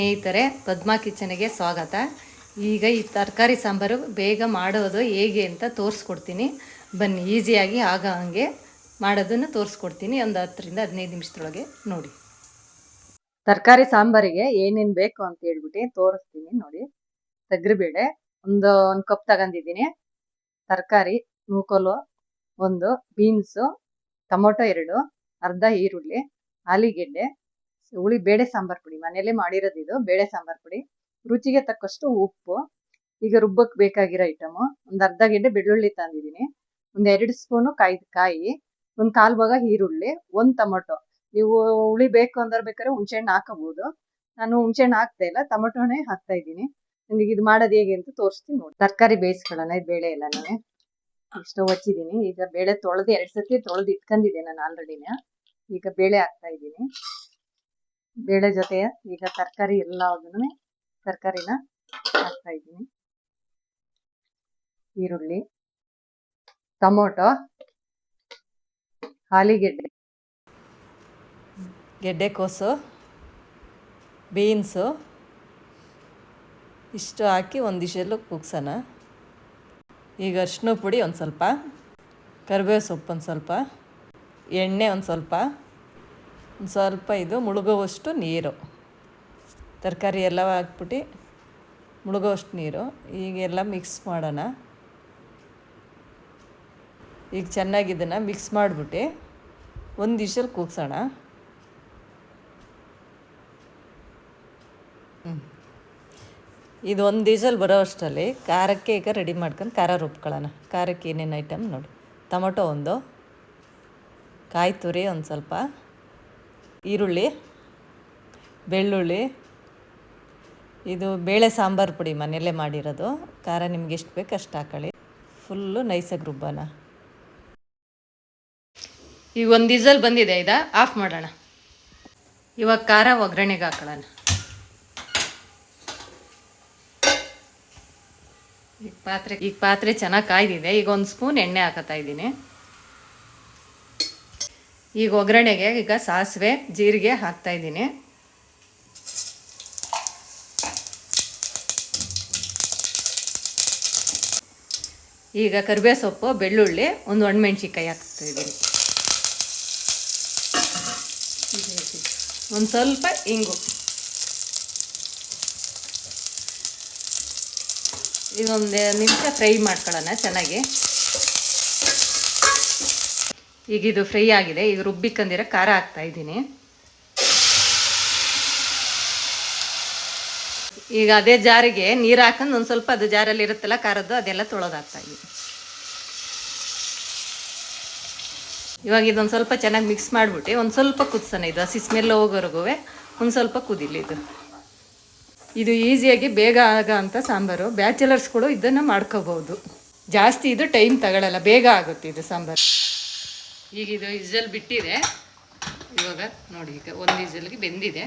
ಸ್ನೇಹಿತರೆ, ಪದ್ಮಾ ಕಿಚನ್ಗೆ ಸ್ವಾಗತ. ಈಗ ಈ ತರಕಾರಿ ಸಾಂಬಾರು ಬೇಗ ಮಾಡೋದು ಹೇಗೆ ಅಂತ ತೋರಿಸ್ಕೊಡ್ತೀನಿ. ಬನ್ನಿ, ಈಸಿಯಾಗಿ ಹಾಗೆ ಮಾಡೋದನ್ನು ತೋರಿಸ್ಕೊಡ್ತೀನಿ. ಒಂದು 10 ರಿಂದ 15 ನಿಮಿಷದೊಳಗೆ ನೋಡಿ. ತರಕಾರಿ ಸಾಂಬಾರಿಗೆ ಏನೇನು ಬೇಕು ಅಂತ ಹೇಳ್ಬಿಟ್ಟು ತೋರಿಸ್ತೀನಿ ನೋಡಿ. ತೊಗರಿಬೇಳೆ ಒಂದು ಕಪ್ ತಗೊಂಡಿದ್ದೀನಿ, ತರಕಾರಿ ನೂಕೋಲು 1, ಬೀನ್ಸು, ಟೊಮೊಟೊ 2, ಅರ್ಧ ಈರುಳ್ಳಿ, ಆಲೂಗೆಡ್ಡೆ, ಹುಳಿ ಬೇಳೆ ಸಾಂಬಾರ್ ಪುಡಿ, ಮನೇಲೆ ಮಾಡಿರೋದು ಇದು ಬೇಳೆ ಸಾಂಬಾರ್ ಪುಡಿ, ರುಚಿಗೆ ತಕ್ಕಷ್ಟು ಉಪ್ಪು. ಈಗ ರುಬ್ಬಕ್ಕೆ ಬೇಕಾಗಿರೋ ಐಟಮು ಒಂದು ಅರ್ಧ ಗೆಡ್ಡೆ ಬೆಳ್ಳುಳ್ಳಿ ತಂದಿದ್ದೀನಿ, ಒಂದು 2 ಸ್ಪೂನು ಕಾಯಿ, ಒಂದು 1/4 ಭಾಗ ಈರುಳ್ಳಿ, 1 ಟೊಮೊಟೊ. ನೀವು ಹುಳಿ ಬೇಕು ಅಂದ್ರೆ ಬೇಕಾದ್ರೆ ಹುಣಸೆಹಣ್ಣು ಹಾಕಬಹುದು. ನಾನು ಹುಣಸೆಹಣ್ಣು ಹಾಕ್ತಾ ಇಲ್ಲ, ಟೊಮೊಟೊನೇ ಹಾಕ್ತಾ ಇದ್ದೀನಿ. ನಿಮಗೆ ಇದು ಮಾಡೋದು ಹೇಗೆ ಅಂತ ತೋರಿಸ್ತೀನಿ ನೋಡಿ. ತರಕಾರಿ ಬೇಯಿಸ್ಕೊಳ್ಳೋಣ. ಇದು ಬೇಳೆ ಎಲ್ಲ ನಾನು ಸ್ಟವ್ ಹಚ್ಚಿದ್ದೀನಿ. ಈಗ ಬೇಳೆ ತೊಳೆದು 2 ಸತಿ ತೊಳೆದು ಇಟ್ಕೊಂಡಿದ್ದೆ ನಾನು ಆಲ್ರೆಡಿನೇ. ಈಗ ಬೇಳೆ ಹಾಕ್ತಾ ಇದ್ದೀನಿ. ಬೇಳೆ ಜೊತೆ ಈಗ ತರಕಾರಿ ಎಲ್ಲದನ್ನು ತರಕಾರಿನ ಹಾಕ್ತಾ ಇದ್ದೀನಿ. ಈರುಳ್ಳಿ, ಟೊಮೊಟೊ, ಆಲೂಗೆಡ್ಡೆ, ಗೆಡ್ಡೆಕೋಸು, ಬೀನ್ಸು ಇಷ್ಟು ಹಾಕಿ ಒಂದು ವಿಷಲು ಕೂಗ್ಸೋಣ. ಈಗ ಅರಿಶಿನ ಪುಡಿ ಒಂದು ಸ್ವಲ್ಪ, ಕರಿಬೇವು ಸೊಪ್ಪು ಒಂದು ಸ್ವಲ್ಪ, ಎಣ್ಣೆ ಒಂದು ಸ್ವಲ್ಪ ಇದು ಮುಳುಗುವಷ್ಟು ನೀರು, ತರಕಾರಿ ಎಲ್ಲ ಹಾಕ್ಬಿಟ್ಟು ಮುಳುಗುವಷ್ಟು ನೀರು. ಈಗೆಲ್ಲ ಮಿಕ್ಸ್ ಮಾಡೋಣ. ಈಗ ಚೆನ್ನಾಗಿ ಇದನ್ನು ಮಿಕ್ಸ್ ಮಾಡಿಬಿಟ್ಟು ಒಂದು ವಿಷಲ್ ಕೂಗ್ಸೋಣ. ಇದು ಒಂದು ವಿಷಲ್ ಬರೋ ಅಷ್ಟರಲ್ಲಿ ಖಾರಕ್ಕೆ ಈಗ ರೆಡಿ ಮಾಡ್ಕೊಂಡು ಖಾರ ರುಬ್ಕೊಳ್ಳೋಣ. ಖಾರಕ್ಕೆ ಏನೇನು ಐಟಮ್ ನೋಡಿ. ಟೊಮೊಟೊ 1, ಕಾಯಿ ತುರಿ ಒಂದು ಸ್ವಲ್ಪ, ಈರುಳ್ಳಿ, ಬೆಳ್ಳುಳ್ಳಿ, ಇದು ಬೇಳೆ ಸಾಂಬಾರು ಪುಡಿ ಮನೆಯಲ್ಲೇ ಮಾಡಿರೋದು. ಖಾರ ನಿಮ್ಗೆ ಎಷ್ಟು ಬೇಕು ಅಷ್ಟು ಹಾಕೊಳ್ಳಿ. ಫುಲ್ಲು ನೈಸಾಗಿ ರುಬ್ಬೋಣ. ಈಗ ಒಂದು ವಿಷಲ್ ಬಂದಿದೆ, ಇದು ಆಫ್ ಮಾಡೋಣ. ಇವಾಗ ಖಾರ ಒಗ್ಗರಣೆಗೆ ಹಾಕೊಳ್ಳೋಣ. ಈಗ ಪಾತ್ರೆ ಚೆನ್ನಾಗಿ ಕಾಯ್ದಿದೆ. ಈಗ 1 ಸ್ಪೂನ್ ಎಣ್ಣೆ ಹಾಕತ್ತಾ ಇದ್ದೀನಿ. ಈಗ ಒಗ್ಗರಣೆಗೆ ಈಗ ಸಾಸಿವೆ, ಜೀರಿಗೆ ಹಾಕ್ತಾ ಇದ್ದೀನಿ. ಈಗ ಕರಿಬೇವು ಸೊಪ್ಪು, ಬೆಳ್ಳುಳ್ಳಿ, ಒಂದು ಒಣಮೆಣ್ಸಿನ್ಕಾಯಿ ಹಾಕ್ತಾ ಇದ್ದೀನಿ. ಒಂದು ಸ್ವಲ್ಪ ಇಂಗು. ಇದೊಂದು ನಿಮಿಷ ಫ್ರೈ ಮಾಡ್ಕೊಳ್ಳೋಣ ಚೆನ್ನಾಗಿ. ಈಗ ಇದು ಫ್ರೈ ಆಗಿದೆ. ಈಗ ರುಬ್ಬಿಕ್ಕಂದಿರೋ ಖಾರ ಹಾಕ್ತಾ ಇದ್ದೀನಿ. ಈಗ ಅದೇ ಜಾರಿಗೆ ನೀರು ಹಾಕೊಂಡು ಒಂದು ಸ್ವಲ್ಪ ಅದು ಜಾರಲ್ಲಿ ಇರುತ್ತಲ್ಲ ಖಾರದ್ದು, ಅದೆಲ್ಲ ತೊಳೆದು ಹಾಕ್ತಾ ಇದ್ದೀನಿ. ಇವಾಗ ಇದೊಂದು ಸ್ವಲ್ಪ ಚೆನ್ನಾಗಿ ಮಿಕ್ಸ್ ಮಾಡಿಬಿಟ್ಟು ಒಂದು ಸ್ವಲ್ಪ ಕುದಿಸೋಣ. ಇದು ಹಸಿ ಸ್ಮೆಲ್ ಹೋಗೋವರೆಗೂ ಒಂದು ಸ್ವಲ್ಪ ಕುದಿಲಿ. ಇದು ಈಸಿಯಾಗಿ ಬೇಗ ಆಗೋಂಥ ಸಾಂಬಾರು. ಬ್ಯಾಚಲರ್ಸ್ಗಳು ಇದನ್ನು ಮಾಡ್ಕೋಬೋದು. ಜಾಸ್ತಿ ಇದು ಟೈಮ್ ತಗೊಳ್ಳಲ್ಲ, ಬೇಗ ಆಗುತ್ತೆ ಇದು ಸಾಂಬಾರು. ಈಗ ಇದು ವಿಷಲ್ ಬಿಟ್ಟಿದೆ. ಇವಾಗ ನೋಡಿ, ಈಗ ಒಂದು ವಿಷಲ್ಗೆ ಬೆಂದಿದೆ.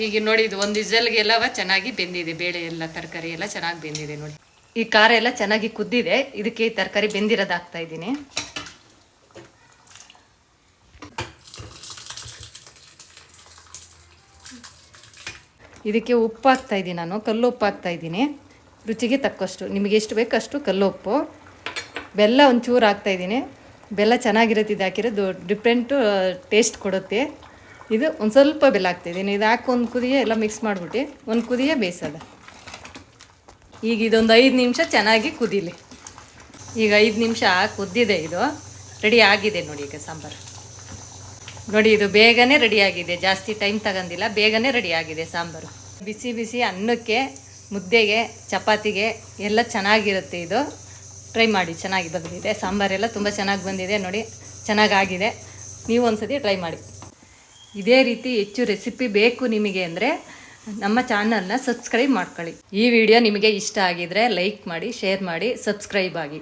ಈಗ ನೋಡಿ, ಇದು ಒಂದು ವಿಷಲ್ಗೆ ಎಲ್ಲವ ಚೆನ್ನಾಗಿ ಬೆಂದಿದೆ. ಬೇಳೆ ಎಲ್ಲ ತರಕಾರಿ ಎಲ್ಲ ಚೆನ್ನಾಗಿ ಬೆಂದಿದೆ ನೋಡಿ. ಈ ಖಾರ ಎಲ್ಲ ಚೆನ್ನಾಗಿ ಕುದ್ದಿದೆ. ಇದಕ್ಕೆ ತರಕಾರಿ ಬೆಂದಿರೋದು ಹಾಕ್ತಾ ಇದ್ದೀನಿ. ಇದಕ್ಕೆ ಉಪ್ಪು ಹಾಕ್ತಾ ಇದ್ದೀನಿ ನಾನು, ಕಲ್ಲು ಉಪ್ಪು ಹಾಕ್ತಾ ಇದ್ದೀನಿ. ರುಚಿಗೆ ತಕ್ಕಷ್ಟು, ನಿಮಗೆ ಎಷ್ಟು ಬೇಕಷ್ಟು ಕಲ್ಲು ಉಪ್ಪು. ಬೆಲ್ಲ ಒಂಚೂರು ಹಾಕ್ತಾ ಇದ್ದೀನಿ. ಬೆಲ್ಲ ಚೆನ್ನಾಗಿರುತ್ತೆ, ಇದು ಹಾಕಿರೋದು ಡಿಫ್ರೆಂಟು ಟೇಸ್ಟ್ ಕೊಡುತ್ತೆ. ಇದು ಒಂದು ಸ್ವಲ್ಪ ಬೆಲ್ಲ ಹಾಕ್ತಾಯಿದ್ದೀನಿ. ಇದು ಹಾಕಿ ಒಂದು ಕುದಿಯೇ ಎಲ್ಲ ಮಿಕ್ಸ್ ಮಾಡಿಬಿಟ್ಟು ಒಂದು ಕುದಿಯೇ ಬೇಯಿಸೋದು. ಈಗ ಇದೊಂದು 5 ನಿಮಿಷ ಚೆನ್ನಾಗಿ ಕುದೀಲಿ. ಈಗ 5 ನಿಮಿಷ ಕುದ್ದಿದೆ. ಇದು ರೆಡಿ ಆಗಿದೆ ನೋಡಿ. ಈಗ ಸಾಂಬಾರು ನೋಡಿ, ಇದು ಬೇಗನೆ ರೆಡಿಯಾಗಿದೆ. ಜಾಸ್ತಿ ಟೈಮ್ ತಗೊಂಡಿಲ್ಲ, ಬೇಗನೆ ರೆಡಿಯಾಗಿದೆ ಸಾಂಬಾರು. ಬಿಸಿ ಬಿಸಿ ಅನ್ನಕ್ಕೆ, ಮುದ್ದೆಗೆ, ಚಪಾತಿಗೆ ಎಲ್ಲ ಚೆನ್ನಾಗಿರುತ್ತೆ. ಇದು ಟ್ರೈ ಮಾಡಿ, ಚೆನ್ನಾಗಿ ಬಂದಿದೆ. ಸಾಂಬಾರೆಲ್ಲ ತುಂಬ ಚೆನ್ನಾಗಿ ಬಂದಿದೆ ನೋಡಿ, ಚೆನ್ನಾಗಾಗಿದೆ. ನೀವು ಒಂದ್ಸತಿ ಟ್ರೈ ಮಾಡಿ. ಇದೇ ರೀತಿ ಹೆಚ್ಚು ರೆಸಿಪಿ ಬೇಕು ನಿಮಗೆ ಅಂದರೆ ನಮ್ಮ ಚಾನಲ್ನ ಸಬ್ಸ್ಕ್ರೈಬ್ ಮಾಡ್ಕೊಳ್ಳಿ. ಈ ವಿಡಿಯೋ ನಿಮಗೆ ಇಷ್ಟ ಆಗಿದರೆ ಲೈಕ್ ಮಾಡಿ, ಶೇರ್ ಮಾಡಿ, ಸಬ್ಸ್ಕ್ರೈಬ್ ಆಗಿ.